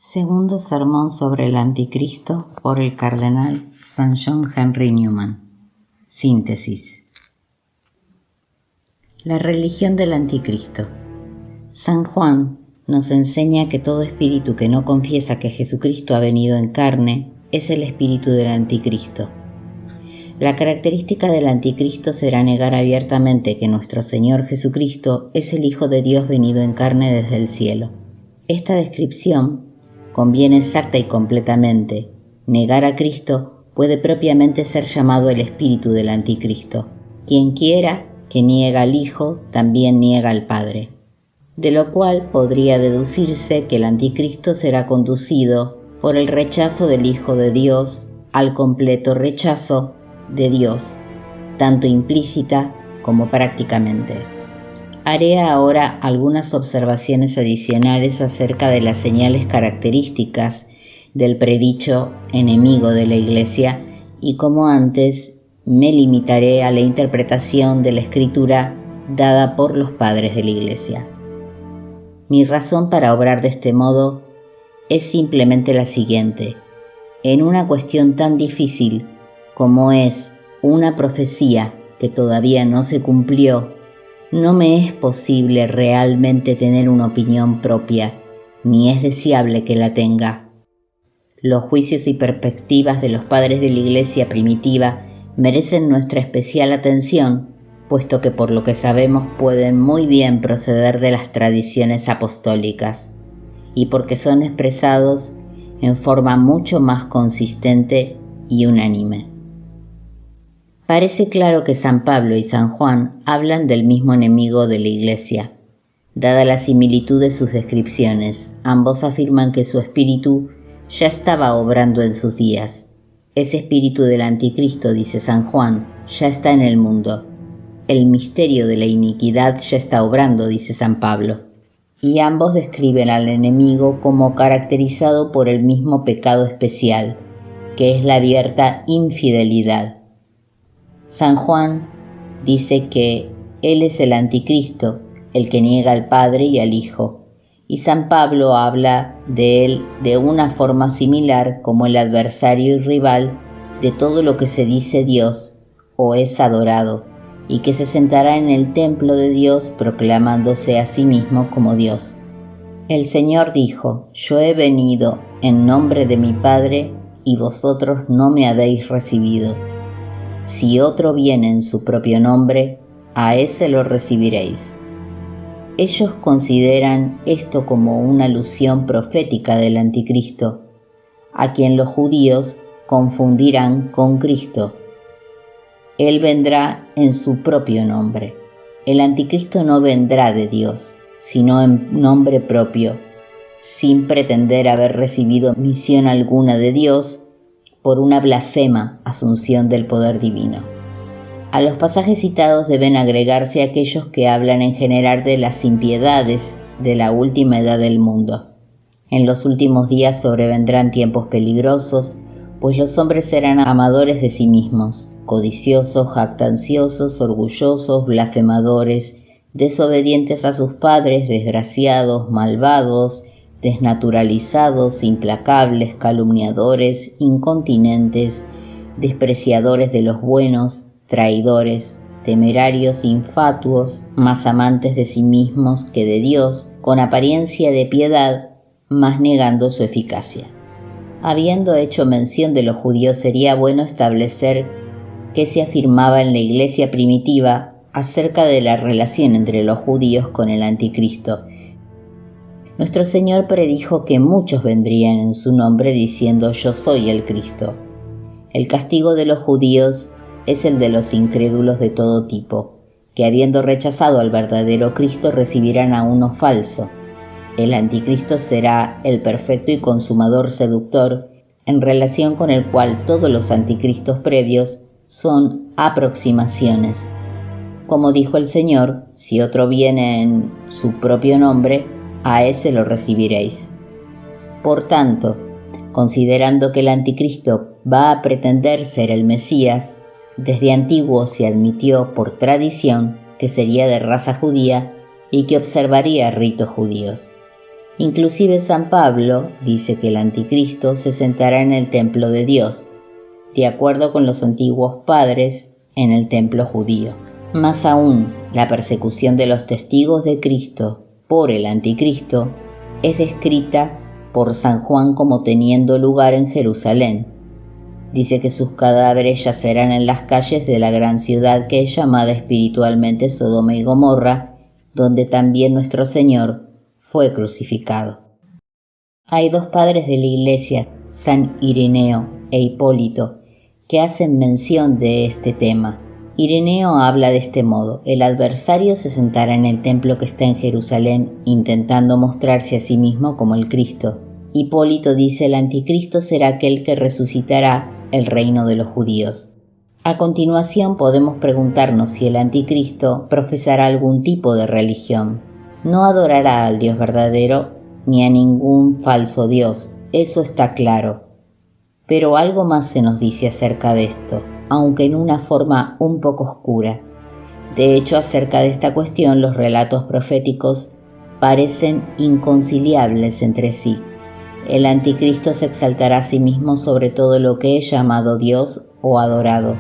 Segundo sermón sobre el Anticristo por el cardenal Sir John Henry Newman. Síntesis. La religión del Anticristo. San Juan nos enseña que todo espíritu que no confiesa que Jesucristo ha venido en carne es el espíritu del Anticristo. La característica del Anticristo será negar abiertamente que nuestro Señor Jesucristo es el Hijo de Dios venido en carne desde el cielo. Esta descripción conviene exacta y completamente. Negar a Cristo puede propiamente ser llamado el espíritu del Anticristo. Quien quiera que niega al Hijo, también niega al Padre. De lo cual podría deducirse que el Anticristo será conducido por el rechazo del Hijo de Dios al completo rechazo de Dios, tanto implícita como prácticamente. Haré ahora algunas observaciones adicionales acerca de las señales características del predicho enemigo de la Iglesia y, como antes, me limitaré a la interpretación de la Escritura dada por los padres de la Iglesia. Mi razón para obrar de este modo es simplemente la siguiente. En una cuestión tan difícil como es una profecía que todavía no se cumplió, no me es posible realmente tener una opinión propia, ni es deseable que la tenga. Los juicios y perspectivas de los padres de la Iglesia primitiva merecen nuestra especial atención, puesto que por lo que sabemos pueden muy bien proceder de las tradiciones apostólicas, y porque son expresados en forma mucho más consistente y unánime. Parece claro que San Pablo y San Juan hablan del mismo enemigo de la Iglesia. Dada la similitud de sus descripciones, ambos afirman que su espíritu ya estaba obrando en sus días. Ese espíritu del Anticristo, dice San Juan, ya está en el mundo. El misterio de la iniquidad ya está obrando, dice San Pablo. Y ambos describen al enemigo como caracterizado por el mismo pecado especial, que es la abierta infidelidad. San Juan dice que él es el Anticristo, el que niega al Padre y al Hijo, y San Pablo habla de él de una forma similar como el adversario y rival de todo lo que se dice Dios o es adorado, y que se sentará en el templo de Dios proclamándose a sí mismo como Dios. El Señor dijo: Yo he venido en nombre de mi Padre y vosotros no me habéis recibido. Si otro viene en su propio nombre, a ese lo recibiréis. Ellos consideran esto como una alusión profética del Anticristo, a quien los judíos confundirán con Cristo. Él vendrá en su propio nombre. El Anticristo no vendrá de Dios, sino en nombre propio, sin pretender haber recibido misión alguna de Dios, por una blasfema asunción del poder divino. A los pasajes citados deben agregarse aquellos que hablan en general de las impiedades de la última edad del mundo. En los últimos días sobrevendrán tiempos peligrosos, pues los hombres serán amadores de sí mismos, codiciosos, jactanciosos, orgullosos, blasfemadores, desobedientes a sus padres, desgraciados, malvados, desnaturalizados, implacables, calumniadores, incontinentes, despreciadores de los buenos, traidores, temerarios, infatuos, más amantes de sí mismos que de Dios, con apariencia de piedad, mas negando su eficacia. Habiendo hecho mención de los judíos, sería bueno establecer qué se afirmaba en la Iglesia primitiva acerca de la relación entre los judíos con el Anticristo. Nuestro Señor predijo que muchos vendrían en su nombre diciendo: Yo soy el Cristo. El castigo de los judíos es el de los incrédulos de todo tipo, que habiendo rechazado al verdadero Cristo recibirán a uno falso. El Anticristo será el perfecto y consumador seductor, en relación con el cual todos los anticristos previos son aproximaciones. Como dijo el Señor: si otro viene en su propio nombre, a ese lo recibiréis. Por tanto, considerando que el Anticristo va a pretender ser el Mesías, desde antiguo se admitió por tradición que sería de raza judía y que observaría ritos judíos. Inclusive San Pablo dice que el anticristo se sentará en el templo de Dios, de acuerdo con los antiguos padres, en el templo judío. Más aún, la persecución de los testigos de Cristo por el anticristo es descrita por San Juan como teniendo lugar en Jerusalén. Dice que sus cadáveres yacerán en las calles de la gran ciudad que es llamada espiritualmente Sodoma y Gomorra, donde también nuestro Señor fue crucificado. Hay dos padres de la Iglesia, San Ireneo e Hipólito, que hacen mención de este tema. Ireneo habla de este modo: el adversario se sentará en el templo que está en Jerusalén, intentando mostrarse a sí mismo como el Cristo. Hipólito dice: el anticristo será aquel que resucitará el reino de los judíos. A continuación podemos preguntarnos si el anticristo profesará algún tipo de religión. No adorará al Dios verdadero ni a ningún falso Dios, eso está claro. Pero algo más se nos dice acerca de esto, aunque en una forma un poco oscura. De hecho, acerca de esta cuestión los relatos proféticos parecen inconciliables entre sí. El anticristo se exaltará a sí mismo sobre todo lo que es llamado Dios o adorado.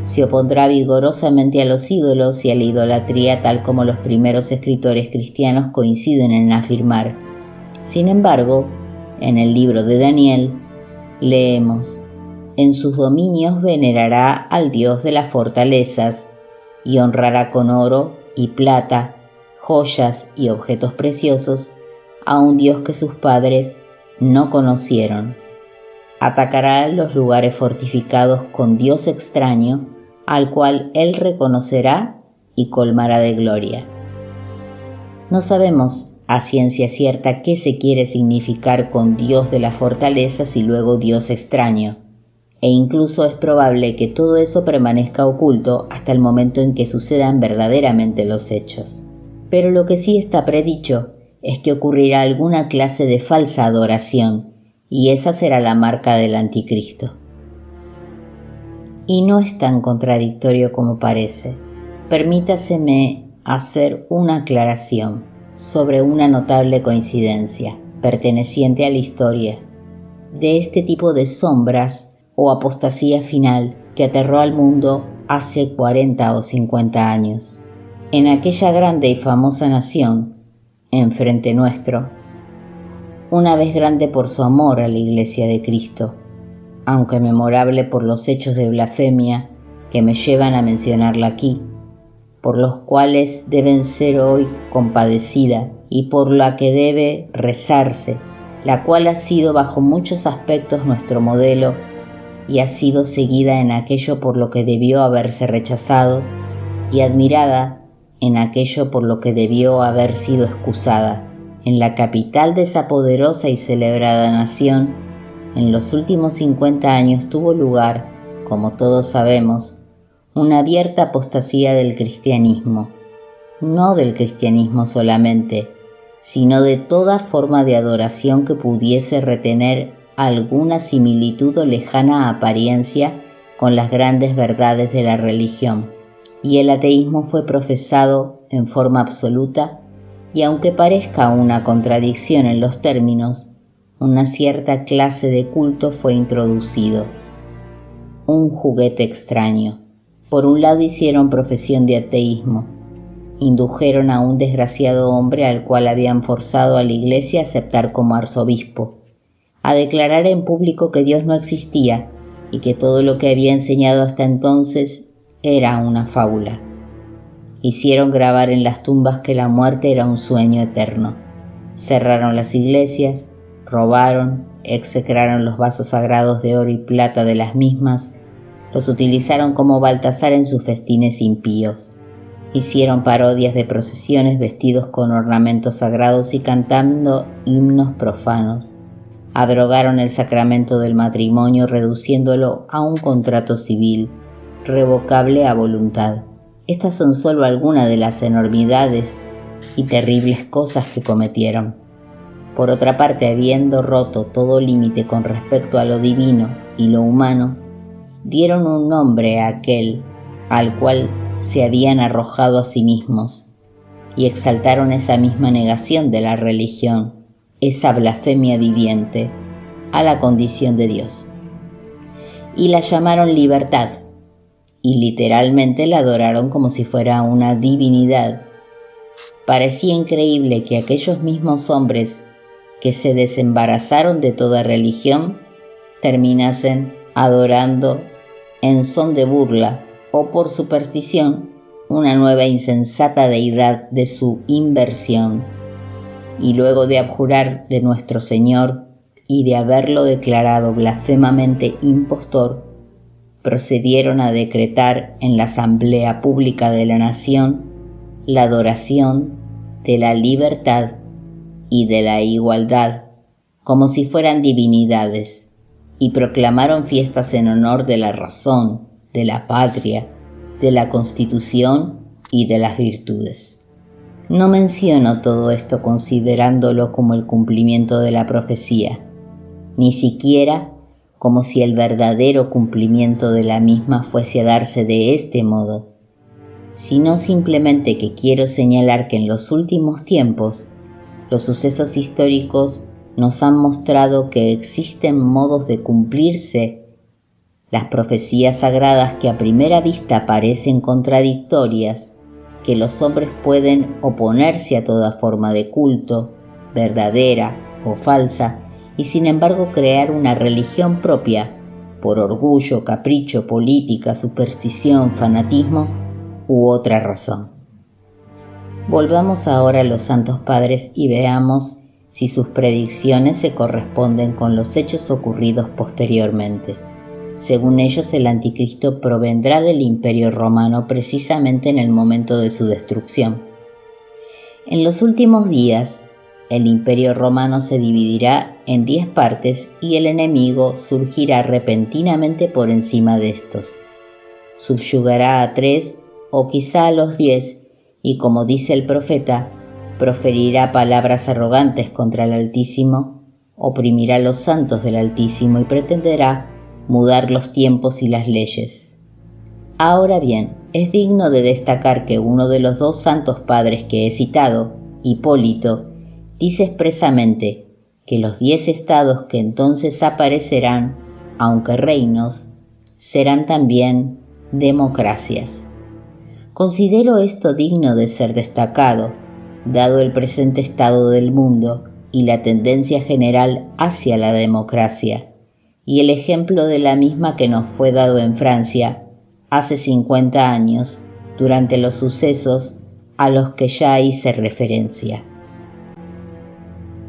Se opondrá vigorosamente a los ídolos y a la idolatría, tal como los primeros escritores cristianos coinciden en afirmar. Sin embargo, en el libro de Daniel leemos: en sus dominios venerará al Dios de las fortalezas y honrará con oro y plata, joyas y objetos preciosos a un Dios que sus padres no conocieron. Atacará los lugares fortificados con Dios extraño, al cual él reconocerá y colmará de gloria. No sabemos a ciencia cierta qué se quiere significar con Dios de las fortalezas y luego Dios extraño, e incluso es probable que todo eso permanezca oculto hasta el momento en que sucedan verdaderamente los hechos. Pero lo que sí está predicho es que ocurrirá alguna clase de falsa adoración, y esa será la marca del anticristo. Y no es tan contradictorio como parece. Permítaseme hacer una aclaración sobre una notable coincidencia perteneciente a la historia de este tipo de sombras o apostasía final que aterró al mundo hace 40 o 50 años. En aquella grande y famosa nación, enfrente nuestro, una vez grande por su amor a la Iglesia de Cristo, aunque memorable por los hechos de blasfemia que me llevan a mencionarla aquí, por los cuales deben ser hoy compadecida y por la que debe rezarse, la cual ha sido bajo muchos aspectos nuestro modelo y ha sido seguida en aquello por lo que debió haberse rechazado y admirada en aquello por lo que debió haber sido excusada. En la capital de esa poderosa y celebrada nación, en los últimos 50 años tuvo lugar, como todos sabemos, una abierta apostasía del cristianismo, no del cristianismo solamente, sino de toda forma de adoración que pudiese retener alguna similitud o lejana apariencia con las grandes verdades de la religión, y el ateísmo fue profesado en forma absoluta, y aunque parezca una contradicción en los términos, una cierta clase de culto fue introducido, un juguete extraño. Por un lado hicieron profesión de ateísmo, indujeron a un desgraciado hombre al cual habían forzado a la Iglesia a aceptar como arzobispo, a declarar en público que Dios no existía y que todo lo que había enseñado hasta entonces era una fábula. Hicieron grabar en las tumbas que la muerte era un sueño eterno. Cerraron las iglesias, robaron, execraron los vasos sagrados de oro y plata de las mismas, los utilizaron como Baltasar en sus festines impíos. Hicieron parodias de procesiones vestidos con ornamentos sagrados y cantando himnos profanos. Abrogaron el sacramento del matrimonio reduciéndolo a un contrato civil, revocable a voluntad. Estas son solo algunas de las enormidades y terribles cosas que cometieron. Por otra parte, habiendo roto todo límite con respecto a lo divino y lo humano, dieron un nombre a aquel al cual se habían arrojado a sí mismos y exaltaron esa misma negación de la religión, esa blasfemia viviente a la condición de Dios. Y la llamaron libertad, y literalmente la adoraron como si fuera una divinidad. Parecía increíble que aquellos mismos hombres que se desembarazaron de toda religión terminasen adorando en son de burla o por superstición una nueva insensata deidad de su inversión, y luego de abjurar de nuestro Señor y de haberlo declarado blasfemamente impostor, procedieron a decretar en la asamblea pública de la nación la adoración de la libertad y de la igualdad como si fueran divinidades, y proclamaron fiestas en honor de la razón, de la patria, de la Constitución y de las virtudes. No menciono todo esto considerándolo como el cumplimiento de la profecía, ni siquiera como si el verdadero cumplimiento de la misma fuese a darse de este modo, sino simplemente que quiero señalar que en los últimos tiempos los sucesos históricos nos han mostrado que existen modos de cumplirse las profecías sagradas que a primera vista parecen contradictorias, que los hombres pueden oponerse a toda forma de culto, verdadera o falsa, y sin embargo crear una religión propia por orgullo, capricho, política, superstición, fanatismo u otra razón. Volvamos ahora a los santos padres y veamos si sus predicciones se corresponden con los hechos ocurridos posteriormente. Según ellos, el anticristo provendrá del Imperio Romano precisamente en el momento de su destrucción. En los últimos días, el Imperio Romano se dividirá en 10 partes y el enemigo surgirá repentinamente por encima de estos. Subyugará a 3 o quizá a los 10 y, como dice el profeta, proferirá palabras arrogantes contra el Altísimo, oprimirá a los santos del Altísimo y pretenderá mudar los tiempos y las leyes. Ahora bien, es digno de destacar que uno de los 2 santos padres que he citado, Hipólito, dice expresamente que los 10 estados que entonces aparecerán, aunque reinos, serán también democracias. Considero esto digno de ser destacado, dado el presente estado del mundo y la tendencia general hacia la democracia, y el ejemplo de la misma que nos fue dado en Francia hace 50 años, durante los sucesos a los que ya hice referencia.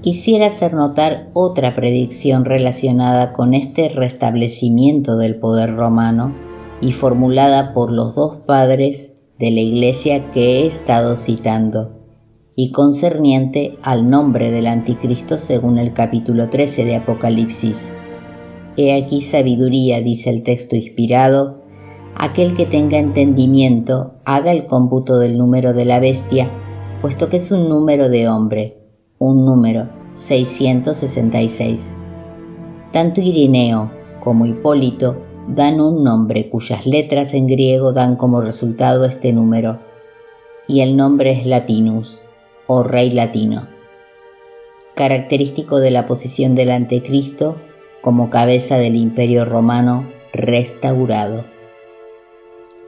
Quisiera hacer notar otra predicción relacionada con este restablecimiento del poder romano y formulada por los 2 padres de la Iglesia que he estado citando, y concerniente al nombre del anticristo según el capítulo 13 de Apocalipsis. He aquí sabiduría, dice el texto inspirado, aquel que tenga entendimiento haga el cómputo del número de la bestia, puesto que es un número de hombre, un número 666. Tanto Ireneo como Hipólito dan un nombre cuyas letras en griego dan como resultado este número, y el nombre es Latinus, o Rey Latino, característico de la posición del anticristo como cabeza del Imperio Romano restaurado.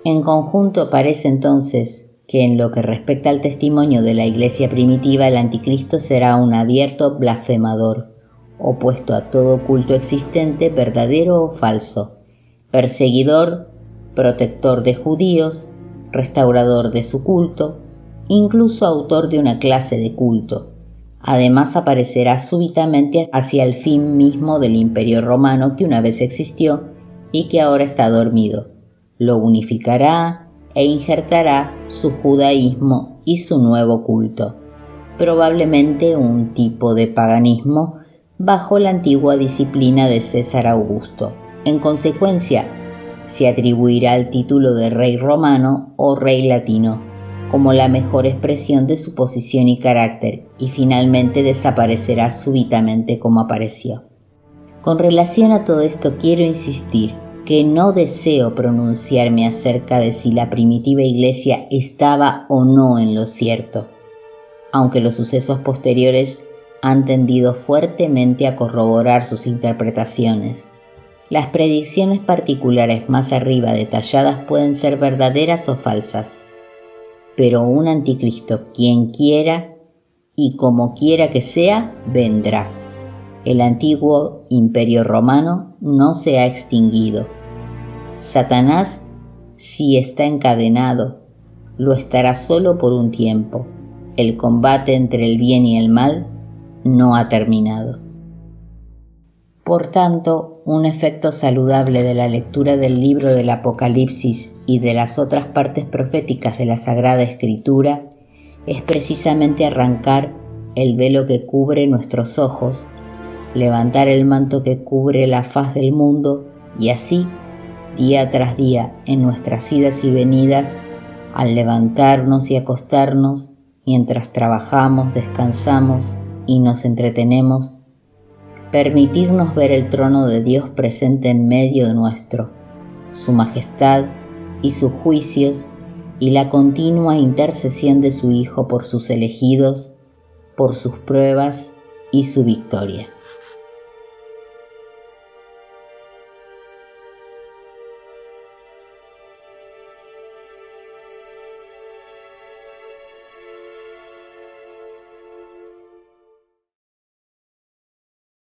En conjunto parece entonces que en lo que respecta al testimonio de la Iglesia primitiva, el anticristo será un abierto blasfemador, opuesto a todo culto existente, verdadero o falso, perseguidor, protector de judíos, restaurador de su culto, incluso autor de una clase de culto. Además aparecerá súbitamente hacia el fin mismo del Imperio Romano que una vez existió y que ahora está dormido. Lo unificará e injertará su judaísmo y su nuevo culto, probablemente un tipo de paganismo bajo la antigua disciplina de César Augusto. En consecuencia, se atribuirá el título de rey romano o rey latino como la mejor expresión de su posición y carácter, y finalmente desaparecerá súbitamente como apareció. Con relación a todo esto quiero insistir que no deseo pronunciarme acerca de si la primitiva Iglesia estaba o no en lo cierto, aunque los sucesos posteriores han tendido fuertemente a corroborar sus interpretaciones. Las predicciones particulares más arriba detalladas pueden ser verdaderas o falsas, pero un anticristo, quien quiera y como quiera que sea, vendrá. El antiguo imperio romano no se ha extinguido. Satanás, si está encadenado, lo estará solo por un tiempo. El combate entre el bien y el mal no ha terminado. Por tanto, un efecto saludable de la lectura del libro del Apocalipsis y de las otras partes proféticas de la Sagrada Escritura es precisamente arrancar el velo que cubre nuestros ojos, levantar el manto que cubre la faz del mundo y así, día tras día, en nuestras idas y venidas, al levantarnos y acostarnos, mientras trabajamos, descansamos y nos entretenemos, permitirnos ver el trono de Dios presente en medio de nuestro, su majestad y sus juicios y la continua intercesión de su Hijo por sus elegidos, por sus pruebas y su victoria.